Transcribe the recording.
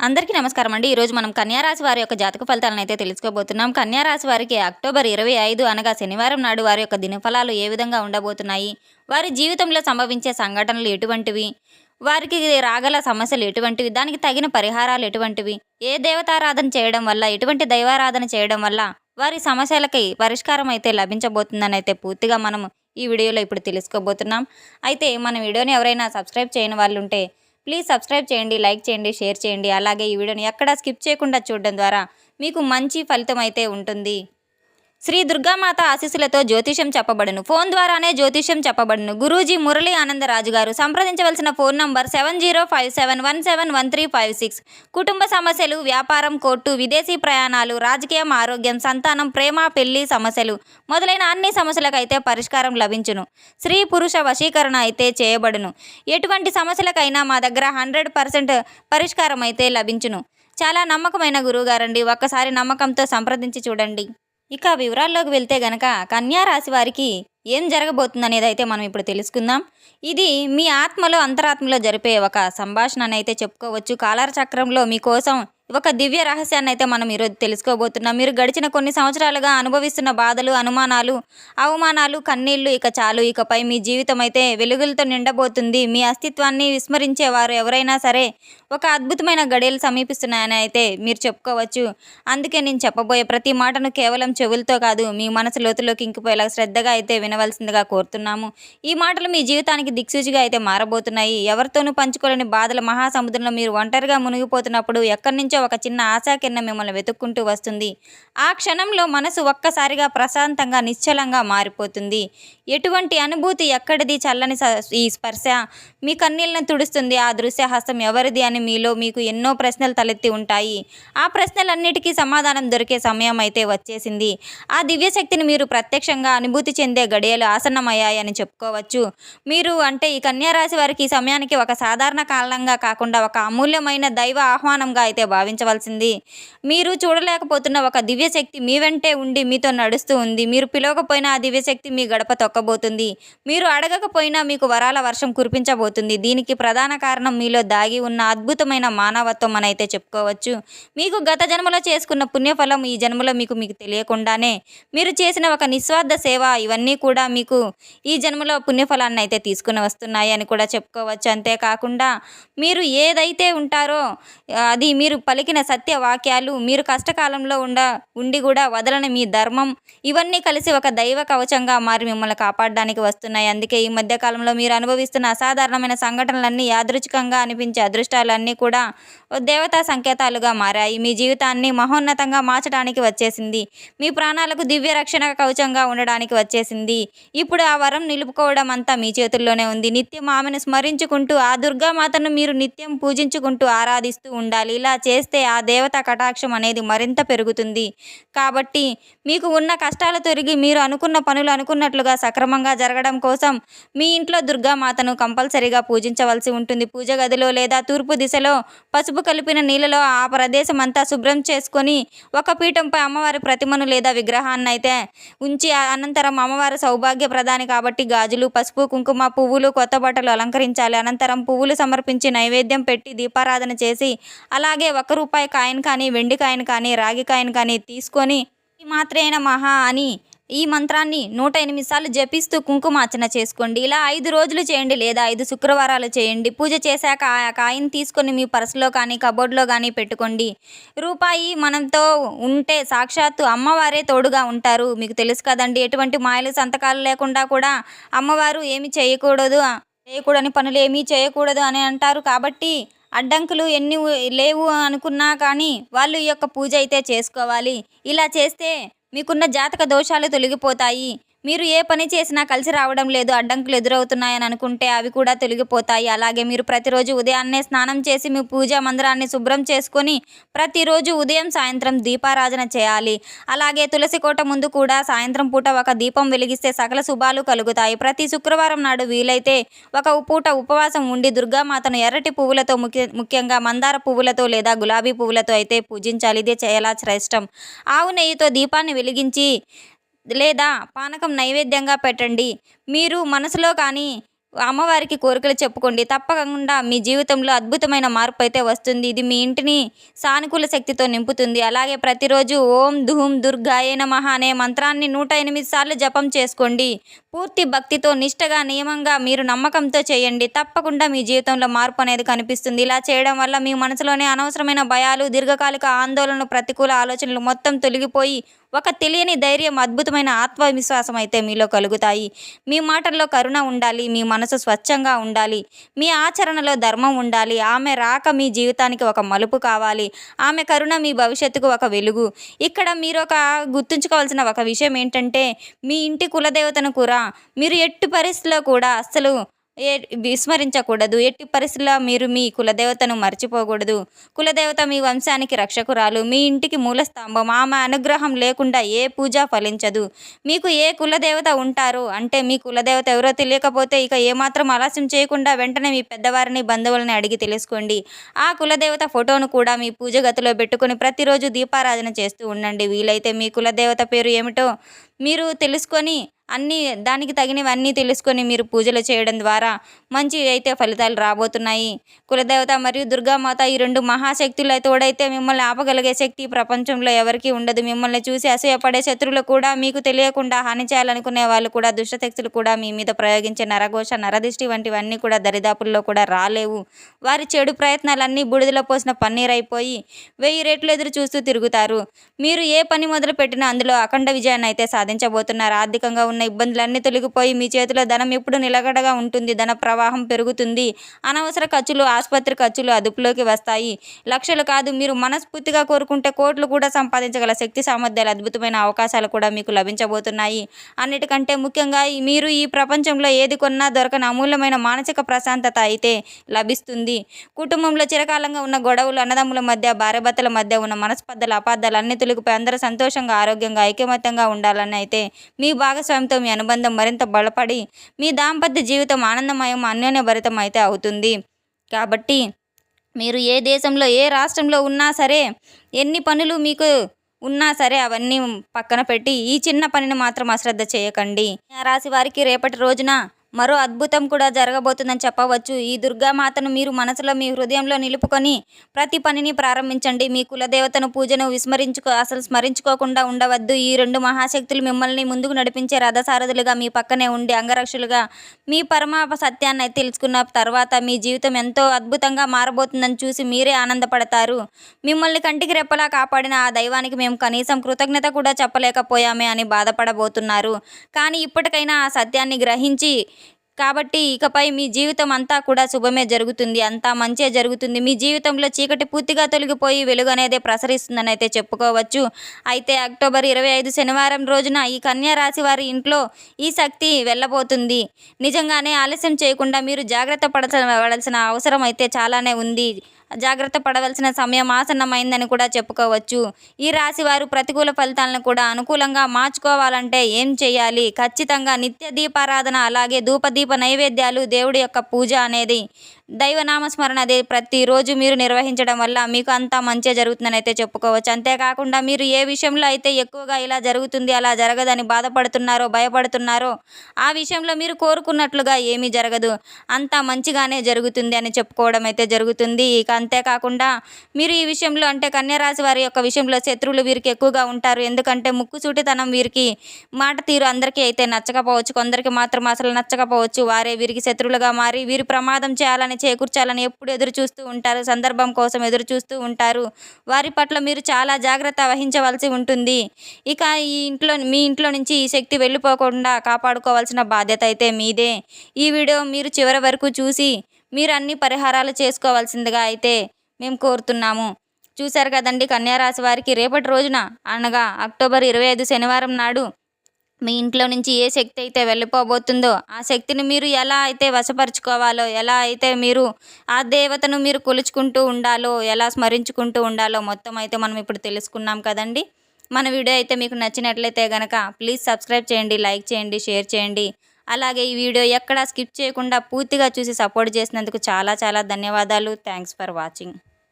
అందరికీ నమస్కారం అండి. ఈరోజు మనం కన్యా రాశి వారి యొక్క జాతక ఫలితాలను అయితే తెలుసుకోబోతున్నాం. కన్యా రాశి వారికి అక్టోబర్ 25 అనగా శనివారం నాడు వారి యొక్క దినఫలాలు ఏ విధంగా ఉండబోతున్నాయి, వారి జీవితంలో సంభవించే సంఘటనలు ఎటువంటివి, వారికి రాగల సమస్యలు ఎటువంటివి, దానికి తగిన పరిహారాలు ఎటువంటివి, ఏ దేవతారాధన చేయడం వల్ల, ఎటువంటి దైవారాధన చేయడం వల్ల వారి సమస్యలకి పరిష్కారం అయితే లభించబోతుందని అయితే పూర్తిగా మనం ఈ వీడియోలో ఇప్పుడు తెలుసుకోబోతున్నాం. అయితే మన వీడియోని ఎవరైనా సబ్స్క్రైబ్ చేయని వాళ్ళు ఉంటే ప్లీజ్ సబ్స్క్రైబ్ చేయండి, లైక్ చేయండి, షేర్ చేయండి. అలాగే ఈ వీడియోని ఎక్కడా స్కిప్ చేయకుండా చూడడం ద్వారా మీకు మంచి ఫలితం అయితే ఉంటుంది. శ్రీ దుర్గామాత ఆశీస్సులతో జ్యోతిష్యం చెప్పబడును. ఫోన్ ద్వారానే జ్యోతిష్యం చెప్పబడును. గురూజీ మురళీ ఆనందరాజు గారు. సంప్రదించవలసిన ఫోన్ నంబర్ 7057171356. కుటుంబ సమస్యలు, వ్యాపారం, కోర్టు, విదేశీ ప్రయాణాలు, రాజకీయం, ఆరోగ్యం, సంతానం, ప్రేమ, పెళ్లి సమస్యలు మొదలైన అన్ని సమస్యలకైతే పరిష్కారం లభించును. స్త్రీ పురుష వశీకరణ అయితే చేయబడును. ఎటువంటి సమస్యలకైనా మా దగ్గర 100% పరిష్కారం అయితే లభించును. చాలా నమ్మకమైన గురువుగారండి. ఒక్కసారి నమ్మకంతో సంప్రదించి చూడండి. ఇక వివరాల్లోకి వెళ్తే గనక కన్యా రాశి వారికి ఏం జరగబోతుందనేది అయితే మనం ఇప్పుడు తెలుసుకుందాం. ఇది మీ ఆత్మలో అంతరాత్మలో జరిపే ఒక సంభాషణ అని అయితే చెప్పుకోవచ్చు. కాలర్ చక్రంలో మీకోసం ఒక దివ్య రహస్యాన్ని అయితే మనం ఈరోజు తెలుసుకోబోతున్నాం. మీరు గడిచిన కొన్ని సంవత్సరాలుగా అనుభవిస్తున్న బాధలు, అనుమానాలు, అవమానాలు, కన్నీళ్లు ఇక చాలు. ఇకపై మీ జీవితం అయితే వెలుగులతో నిండబోతుంది. మీ అస్తిత్వాన్ని విస్మరించేవారు ఎవరైనా సరే ఒక అద్భుతమైన గడియలు సమీపిస్తున్నాయని అయితే మీరు చెప్పుకోవచ్చు. అందుకే నేను చెప్పబోయే ప్రతి మాటను కేవలం చెవులతో కాదు, మీ మనసు లోతులోకి ఇంకిపోయేలా శ్రద్ధగా అయితే వినవలసిందిగా కోరుతున్నాము. ఈ మాటలు మీ జీవితానికి దిక్సూచిగా అయితే మారబోతున్నాయి. ఎవరితోనూ పంచుకోలేని బాధల మహాసముద్రంలో మీరు ఒంటరిగా మునిగిపోతున్నప్పుడు ఎక్కడి నుంచో ఒక చిన్న ఆశాకిరణ మిమ్మల్ని వెతుక్కుంటూ వస్తుంది. ఆ క్షణంలో మనసు ఒక్కసారిగా ప్రశాంతంగా, నిశ్చలంగా మారిపోతుంది. ఎటువంటి అనుభూతి, ఎక్కడిది చల్లని ఈ స్పర్శ మీ కన్నీళ్ళను తుడుస్తుంది. ఆ దృశ్య హస్తం ఎవరిది అని మీలో మీకు ఎన్నో ప్రశ్నలు తలెత్తి ఉంటాయి. ఆ ప్రశ్నలన్నిటికీ సమాధానం దొరికే సమయం అయితే వచ్చేసింది. ఆ దివ్యశక్తిని మీరు ప్రత్యక్షంగా అనుభూతి చెందే గడియలు ఆసన్నమయ్యాయని చెప్పుకోవచ్చు. మీరు అంటే ఈ కన్యా రాశి వారికి ఈ సమయానికి ఒక సాధారణ కాలంగా కాకుండా ఒక అమూల్యమైన దైవ ఆహ్వానంగా అయితే భావించవలసింది. మీరు చూడలేకపోతున్న ఒక దివ్యశక్తి మీ వెంటే ఉండి మీతో నడుస్తూ ఉంది. మీరు పిలవకపోయినా ఆ దివ్యశక్తి మీ గడప తొక్కబోతుంది. మీరు అడగకపోయినా మీకు వరాల వర్షం కురిపించబోతుంది. దీనికి ప్రధాన కారణం మీలో దాగి ఉన్న అద్భుతమైన మానవత్వం అని అయితే చెప్పుకోవచ్చు. మీకు గత జన్మలో చేసుకున్న పుణ్యఫలం ఈ జన్మలో మీకు తెలియకుండానే మీరు చేసిన ఒక నిస్వార్థ సేవ ఇవన్నీ కూడా మీకు ఈ జన్మలో పుణ్యఫలాన్ని అయితే తీసుకుని వస్తున్నాయి అని కూడా చెప్పుకోవచ్చు. అంతేకాకుండా మీరు ఏదైతే ఉంటారో అది మీరు పలికిన సత్య వాక్యాలు, మీరు కష్టకాలంలో ఉండి కూడా వదలని మీ ధర్మం ఇవన్నీ కలిసి ఒక దైవ కవచంగా మారి మిమ్మల్ని కాపాడడానికి వస్తున్నాయి. అందుకే ఈ మధ్య కాలంలో మీరు అనుభవిస్తున్న అసాధారణమైన సంఘటనలన్నీ, యాదృచ్ఛికంగా అనిపించే అదృష్టాలన్నీ కూడా దేవతా సంకేతాలుగా మారాయి. మీ జీవితాన్ని మహోన్నతంగా మార్చడానికి వచ్చేసింది. మీ ప్రాణాలకు దివ్య రక్షణ కవచంగా ఉండడానికి వచ్చేసింది. ఇప్పుడు ఆ వరం నిలుపుకోవడం అంతా మీ చేతుల్లోనే ఉంది. నిత్యం ఆమెను స్మరించుకుంటూ, ఆ దుర్గామాతను మీరు నిత్యం పూజించుకుంటూ ఆరాధిస్తూ ఉండాలి. ఇలా చేస్తే ఆ దేవత కటాక్షం అనేది మరింత పెరుగుతుంది. కాబట్టి మీకు ఉన్న కష్టాలు తొలగి మీరు అనుకున్న పనులు అనుకున్నట్లుగా సక్రమంగా జరగడం కోసం మీ ఇంట్లో దుర్గామాతను కంపల్సరీగా పూజించవలసి ఉంటుంది. పూజ గదిలో లేదా తూర్పు దిశలో పసుపు కలిపిన నీళ్ళలో ఆ ప్రదేశం అంతా శుభ్రం చేసుకొని ఒక పీఠంపై అమ్మవారి ప్రతిమను లేదా విగ్రహాన్ని అయితే ఉంచి అనంతరం అమ్మవారి సౌభాగ్య ప్రదాని కాబట్టి గాజులు, పసుపు, కుంకుమ, పువ్వులు, కొత్త బట్టలు అలంకరించాలి. అనంతరం పువ్వులు సమర్పించి నైవేద్యం పెట్టి దీపారాధన చేసి అలాగే ₹1 కాయిన్ కానీ, వెండి కాయిన్ కానీ, రాగి కాయిన్ కానీ తీసుకొని ఈ మాత్రేన మహా అని ఈ మంత్రాన్ని 108 సార్లు జపిస్తూ కుంకుమార్చన చేసుకోండి. ఇలా 5 రోజులు చేయండి లేదా 5 శుక్రవారాలు చేయండి. పూజ చేశాక ఆ కాయిన్ తీసుకొని మీ పర్సులో కానీ, కబోర్డ్లో కానీ పెట్టుకోండి. రూపాయి మనతో ఉంటే సాక్షాత్తు అమ్మవారే తోడుగా ఉంటారు. మీకు తెలుసు కదండి, ఎటువంటి మాయలు సంతకాలు లేకుండా కూడా అమ్మవారు ఏమి చేయకూడని పనులు ఏమీ చేయకూడదు అని అంటారు. కాబట్టి అడ్డంకులు ఎన్ని లేవు అనుకున్నా కానీ వాళ్ళు ఈ యొక్క పూజ అయితే చేసుకోవాలి. ఇలా చేస్తే మీకున్న జాతక దోషాలు తొలగిపోతాయి. మీరు ఏ పని చేసినా కలిసి రావడం లేదు, అడ్డంకులు ఎదురవుతున్నాయని అనుకుంటే అవి కూడా తొలగిపోతాయి. అలాగే మీరు ప్రతిరోజు ఉదయాన్నే స్నానం చేసి మీ పూజా మందిరాన్ని శుభ్రం చేసుకొని ప్రతిరోజు ఉదయం సాయంత్రం దీపారాధన చేయాలి. అలాగే తులసి కోట ముందు కూడా సాయంత్రం పూట ఒక దీపం వెలిగిస్తే సకల శుభాలు కలుగుతాయి. ప్రతి శుక్రవారం నాడు వీలైతే ఒక పూట ఉపవాసం ఉండి దుర్గామాతను ఎర్రటి పువ్వులతో ముఖ్యంగా మందార పువ్వులతో లేదా గులాబీ పువ్వులతో అయితే పూజించాలి. ఇదే చాలా శ్రేష్టం. ఆవు నెయ్యితో దీపాన్ని వెలిగించి లేదా పానకం నైవేద్యంగా పెట్టండి. మీరు మనసులో కానీ అమ్మవారికి కోరికలు చెప్పుకోండి. తప్పకుండా మీ జీవితంలో అద్భుతమైన మార్పు అయితే వస్తుంది. ఇది మీ ఇంటిని సానుకూల శక్తితో నింపుతుంది. అలాగే ప్రతిరోజు ఓం ధూం దుర్గాయే నమః అనే మంత్రాన్ని 108 సార్లు జపం చేసుకోండి. పూర్తి భక్తితో, నిష్టగా, నియమంగా మీరు నమ్మకంతో చేయండి. తప్పకుండా మీ జీవితంలో మార్పు అనేది కనిపిస్తుంది. ఇలా చేయడం వల్ల మీ మనసులోని అనవసరమైన భయాలు, దీర్ఘకాలిక ఆందోళనలు, ప్రతికూల ఆలోచనలు మొత్తం తొలగిపోయి ఒక తెలియని ధైర్యం, అద్భుతమైన ఆత్మవిశ్వాసం అయితే మీలో కలుగుతాయి. మీ మాటల్లో కరుణ ఉండాలి. మీ మనసు స్వచ్ఛంగా ఉండాలి. మీ ఆచరణలో ధర్మం ఉండాలి. ఆమె రాక మీ జీవితానికి ఒక మలుపు కావాలి. ఆమె కరుణ మీ భవిష్యత్తుకు ఒక వెలుగు. ఇక్కడ మీరు గుర్తుంచుకోవాల్సిన ఒక విషయం ఏంటంటే, మీ ఇంటి కులదేవతను కూడా మీరు ఎట్టి పరిస్థితిలో కూడా అస్సలు విస్మరించకూడదు. ఎట్టి పరిస్థితుల్లో మీరు మీ కులదేవతను మర్చిపోకూడదు. కులదేవత మీ వంశానికి రక్షకురాలు, మీ ఇంటికి మూలస్తంభం. ఆమె అనుగ్రహం లేకుండా ఏ పూజ ఫలించదు. మీకు ఏ కులదేవత ఉంటారో అంటే మీ కులదేవత ఎవరో తెలియకపోతే ఇక ఏమాత్రం ఆలస్యం చేయకుండా వెంటనే మీ పెద్దవారిని, బంధువులని అడిగి తెలుసుకోండి. ఆ కులదేవత ఫోటోను కూడా మీ పూజ గదిలో పెట్టుకొని ప్రతిరోజు దీపారాధన చేస్తూ ఉండండి. వీలైతే మీ కులదేవత పేరు ఏమిటో మీరు తెలుసుకొని దానికి తగినవన్నీ తెలుసుకొని మీరు పూజలు చేయడం ద్వారా మంచి అయితే ఫలితాలు రాబోతున్నాయి. కులదేవత మరియు దుర్గామాత ఈ 2 మహాశక్తుల తోడైతే మిమ్మల్ని ఆపగలిగే శక్తి ప్రపంచంలో ఎవరికీ ఉండదు. మిమ్మల్ని చూసి అసూయపడే శత్రువులు కూడా, మీకు తెలియకుండా హాని చేయాలనుకునే వాళ్ళు కూడా, దుష్టశక్తులు కూడా మీ మీద ప్రయోగించే నరఘోష, నరదిష్టి వంటివన్నీ కూడా దరిదాపుల్లో కూడా రాలేవు. వారి చెడు ప్రయత్నాలన్నీ బూడిదలో పోసిన పన్నీరైపోయి 1000 రెట్లు ఎదురు చూస్తూ తిరుగుతారు. మీరు ఏ పని మొదలు పెట్టినా అందులో అఖండ విజయాన్ని అయితే సాధించబోతున్నారు. ఆర్థికంగా ఉన్న ఇబ్బందులన్నీ తొలగిపోయి మీ చేతిలో ధనం ఎప్పుడు నిలకడగా ఉంటుంది. ధన ప్రవాహం పెరుగుతుంది. అనవసర ఖర్చులు, ఆసుపత్రి ఖర్చులు అదుపులోకి వస్తాయి. లక్షలు కాదు, మీరు మనస్ఫూర్తిగా కోరుకుంటే కోట్లు కూడా సంపాదించగల శక్తి సామర్థ్యాలు, అద్భుతమైన అవకాశాలు కూడా మీకు లభించబోతున్నాయి. అన్నిటికంటే ముఖ్యంగా మీరు ఈ ప్రపంచంలో ఏది కొన్నా దొరకని అమూల్యమైన మానసిక ప్రశాంతత అయితే లభిస్తుంది. కుటుంబంలో చిరకాలంగా ఉన్న గొడవలు, అన్నదమ్ముల మధ్య, భార్యాభర్తల మధ్య ఉన్న మనస్పర్ధలు, అపార్థాలు అన్ని తొలగిపోయి అందరూ సంతోషంగా, ఆరోగ్యంగా, ఐకమత్యంగా ఉండాలని అయితే మీ భాగస్వామితో మీ అనుబంధం మరింత బలపడి మీ దాంపత్య జీవితం ఆనందమయం, అన్యోన్యభరితం అయితే అవుతుంది. కాబట్టి మీరు ఏ దేశంలో, ఏ రాష్ట్రంలో ఉన్నా సరే, ఎన్ని పనులు మీకు ఉన్నా సరే అవన్నీ పక్కన పెట్టి ఈ చిన్న పనిని మాత్రం అశ్రద్ధ చేయకండి. రాశి వారికి రేపటి రోజున మరో అద్భుతం కూడా జరగబోతుందని చెప్పవచ్చు. ఈ దుర్గామాతను మీరు మనసులో, మీ హృదయంలో నిలుపుకొని ప్రతి పనిని ప్రారంభించండి. మీ కులదేవతను పూజను అసలు స్మరించుకోకుండా ఉండవద్దు. ఈ 2 మహాశక్తులు మిమ్మల్ని ముందుకు నడిపించే రథసారథులుగా మీ పక్కనే ఉండి అంగరక్షులుగా మీ పరమ సత్యాన్ని తెలుసుకున్న తర్వాత మీ జీవితం ఎంతో అద్భుతంగా మారబోతుందని చూసి మీరే ఆనందపడతారు. మిమ్మల్ని కంటికి రెప్పలా కాపాడిన ఆ దైవానికి మేము కనీసం కృతజ్ఞత కూడా చెప్పలేకపోయామే అని బాధపడబోతున్నారు. కానీ ఇప్పటికైనా ఆ సత్యాన్ని గ్రహించి కాబట్టి ఇకపై మీ జీవితం అంతా కూడా శుభమే జరుగుతుంది. అంతా మంచే జరుగుతుంది. మీ జీవితంలో చీకటి పూర్తిగా తొలగిపోయి వెలుగు అనేది ప్రసరిస్తుందని అయితే చెప్పుకోవచ్చు. అయితే అక్టోబర్ 25 శనివారం రోజున ఈ కన్యా రాశి వారి ఇంట్లో ఈ శక్తి వెళ్ళబోతుంది. నిజంగానే ఆలస్యం చేయకుండా మీరు జాగ్రత్త పడాల్సిన అవసరం అయితే చాలానే ఉంది. జాగ్రత్త పడవలసిన సమయం ఆసన్నమైందని కూడా చెప్పుకోవచ్చు. ఈ రాశి వారు ప్రతికూల ఫలితాలను కూడా అనుకూలంగా మార్చుకోవాలంటే ఏం చేయాలి? ఖచ్చితంగా నిత్య దీపారాధన, అలాగే ధూపదీప నైవేద్యాలు, దేవుడి యొక్క పూజ అనేది, దైవనామస్మరణ అదే ప్రతిరోజు మీరు నిర్వహించడం వల్ల మీకు అంతా మంచి జరుగుతుందని అయితే చెప్పుకోవచ్చు. అంతేకాకుండా మీరు ఏ విషయంలో అయితే ఎక్కువగా ఇలా జరుగుతుంది, అలా జరగదని బాధపడుతున్నారో, భయపడుతున్నారో ఆ విషయంలో మీరు కోరుకున్నట్లుగా ఏమీ జరగదు. అంతా మంచిగానే జరుగుతుంది అని చెప్పుకోవడం అయితే జరుగుతుంది. ఇక అంతేకాకుండా మీరు ఈ విషయంలో అంటే కన్యరాశి వారి యొక్క విషయంలో శత్రువులు వీరికి ఎక్కువగా ఉంటారు. ఎందుకంటే ముక్కుసూటితనం, వీరికి మాట తీరు అందరికీ అయితే నచ్చకపోవచ్చు. కొందరికి మాత్రం అసలు నచ్చకపోవచ్చు. వారే వీరికి శత్రువులుగా మారి వీరి ప్రమాదం చేకూర్చాలని ఎప్పుడు ఎదురు చూస్తూ ఉంటారు. సందర్భం కోసం ఎదురు చూస్తూ ఉంటారు. వారి పట్ల మీరు చాలా జాగ్రత్త వహించవలసి ఉంటుంది. ఇక మీ ఇంట్లో నుంచి ఈ శక్తి వెళ్ళిపోకుండా కాపాడుకోవాల్సిన బాధ్యత అయితే మీదే. ఈ వీడియో మీరు చివరి వరకు చూసి మీరు అన్ని పరిహారాలు చేసుకోవాల్సిందిగా అయితే మేము కోరుతున్నాము. చూశారు కదండి, కన్యారాశి వారికి రేపటి రోజున అనగా అక్టోబర్ 25 శనివారం నాడు మీ ఇంట్లో నుంచి ఏ శక్తి అయితే వెళ్ళిపోబోతుందో ఆ శక్తిని మీరు ఎలా అయితే వశపరుచుకోవాలో, ఎలా అయితే మీరు ఆ దేవతను మీరు కొలుచుకుంటూ ఉండాలో, ఎలా స్మరించుకుంటూ ఉండాలో మొత్తం అయితే మనం ఇప్పుడు తెలుసుకున్నాం కదండి. మన వీడియో అయితే మీకు నచ్చినట్లయితే కనుక ప్లీజ్ సబ్స్క్రైబ్ చేయండి, లైక్ చేయండి, షేర్ చేయండి. అలాగే ఈ వీడియో ఎక్కడా స్కిప్ చేయకుండా పూర్తిగా చూసి సపోర్ట్ చేసినందుకు చాలా చాలా ధన్యవాదాలు. Thanks for watching.